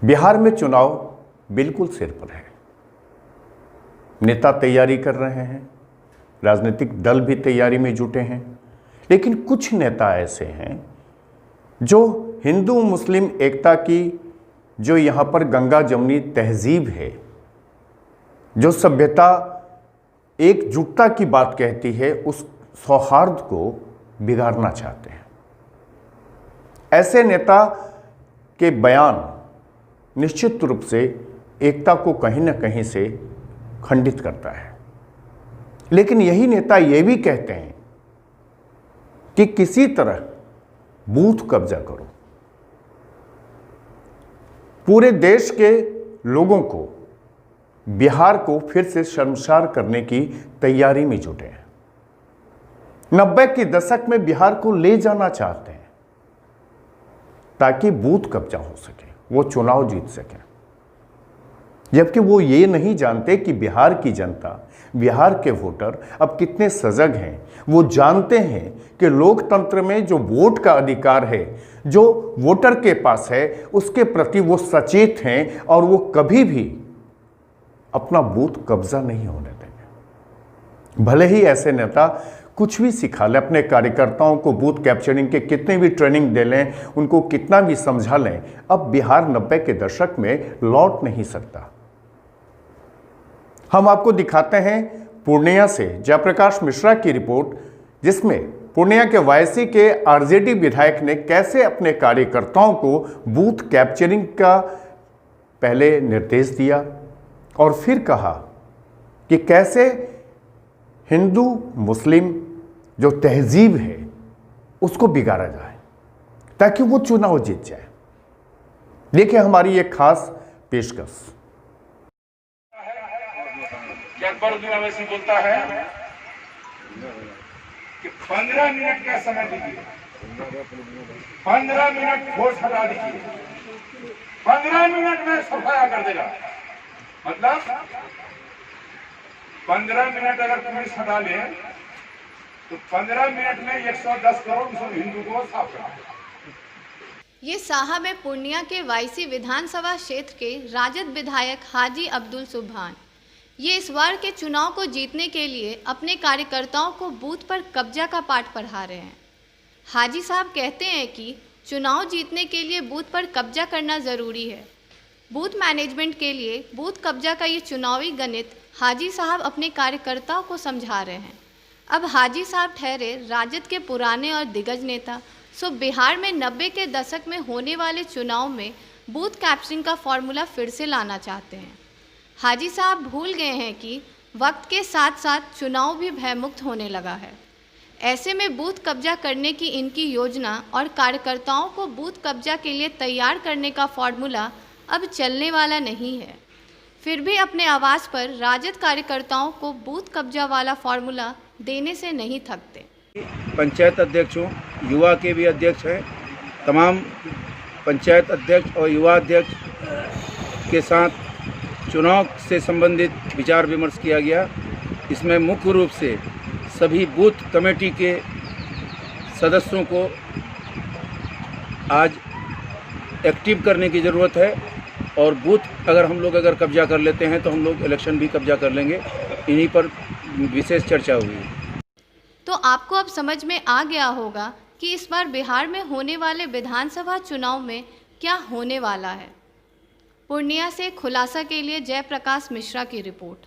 बिहार में चुनाव बिल्कुल सिर पर है। नेता तैयारी कर रहे हैं, राजनीतिक दल भी तैयारी में जुटे हैं, लेकिन कुछ नेता ऐसे हैं जो हिंदू मुस्लिम एकता की जो यहाँ पर गंगा जमुनी तहजीब है, जो सभ्यता एकजुटता की बात कहती है, उस सौहार्द को बिगाड़ना चाहते हैं। ऐसे नेता के बयान निश्चित रूप से एकता को कहीं ना कहीं से खंडित करता है। लेकिन यही नेता ये भी कहते हैं कि किसी तरह बूथ कब्जा करो, पूरे देश के लोगों को, बिहार को फिर से शर्मसार करने की तैयारी में जुटे हैं। 90 के दशक में बिहार को ले जाना चाहते हैं ताकि बूथ कब्जा हो सके, वो चुनाव जीत सके। जबकि वो ये नहीं जानते कि बिहार की जनता, बिहार के वोटर अब कितने सजग हैं। वो जानते हैं कि लोकतंत्र में जो वोट का अधिकार है, जो वोटर के पास है, उसके प्रति वो सचेत हैं और वो कभी भी अपना बूथ कब्जा नहीं होने देंगे। भले ही ऐसे नेता कुछ भी सिखा लें, अपने कार्यकर्ताओं को बूथ कैप्चरिंग के कितने भी ट्रेनिंग दे लें, उनको कितना भी समझा लें, अब बिहार 90 के दशक में लौट नहीं सकता। हम आपको दिखाते हैं पूर्णिया से जयप्रकाश मिश्रा की रिपोर्ट, जिसमें पूर्णिया के वायसी के आरजेडी विधायक ने कैसे अपने कार्यकर्ताओं को बूथ कैप्चरिंग का पहले निर्देश दिया और फिर कहा कि कैसे हिंदू मुस्लिम जो तहजीब है उसको बिगाड़ा जाए ताकि वो चुनाव जीत जाए। देखिए हमारी एक खास पेशकश। अकबर बोलता है कि 15 मिनट का समय दीजिए, 15 मिनट फोर्स हटा दीजिए, 15 मिनट में सफाया कर देगा। मतलब 15 मिनट अगर पुलिस हटा ले तो 15 मिनट में 110 करोड़ हिंदू को साफ करा। ये साहब है पूर्णिया के वायसी विधानसभा क्षेत्र के राजद विधायक हाजी अब्दुल सुभान। ये इस बार के चुनाव को जीतने के लिए अपने कार्यकर्ताओं को बूथ पर कब्जा का पाठ पढ़ा रहे हैं। हाजी साहब कहते हैं कि चुनाव जीतने के लिए बूथ पर कब्जा करना ज़रूरी है। बूथ मैनेजमेंट के लिए बूथ कब्जा का ये चुनावी गणित हाजी साहब अपने कार्यकर्ताओं को समझा रहे हैं। अब हाजी साहब ठहरे राजद के पुराने और दिग्गज नेता, सो बिहार में 90 के दशक में होने वाले चुनाव में बूथ कैप्चरिंग का फॉर्मूला फिर से लाना चाहते हैं। हाजी साहब भूल गए हैं कि वक्त के साथ साथ चुनाव भी भयमुक्त होने लगा है। ऐसे में बूथ कब्जा करने की इनकी योजना और कार्यकर्ताओं को बूथ कब्जा के लिए तैयार करने का फॉर्मूला अब चलने वाला नहीं है। फिर भी अपने आवाज़ पर राजद कार्यकर्ताओं को बूथ कब्जा वाला फॉर्मूला देने से नहीं थकते। पंचायत अध्यक्षों, युवा के भी अध्यक्ष हैं, तमाम पंचायत अध्यक्ष और युवा अध्यक्ष के साथ चुनाव से संबंधित विचार विमर्श किया गया। इसमें मुख्य रूप से सभी बूथ कमेटी के सदस्यों को आज एक्टिव करने की ज़रूरत है और बूथ हम लोग कब्जा कर लेते हैं तो हम लोग इलेक्शन भी कब्जा कर लेंगे। इन्हीं पर विशेष चर्चा हुई। तो आपको अब समझ में आ गया होगा कि इस बार बिहार में होने वाले विधानसभा चुनाव में क्या होने वाला है। पूर्णिया से खुलासा के लिए जयप्रकाश मिश्रा की रिपोर्ट।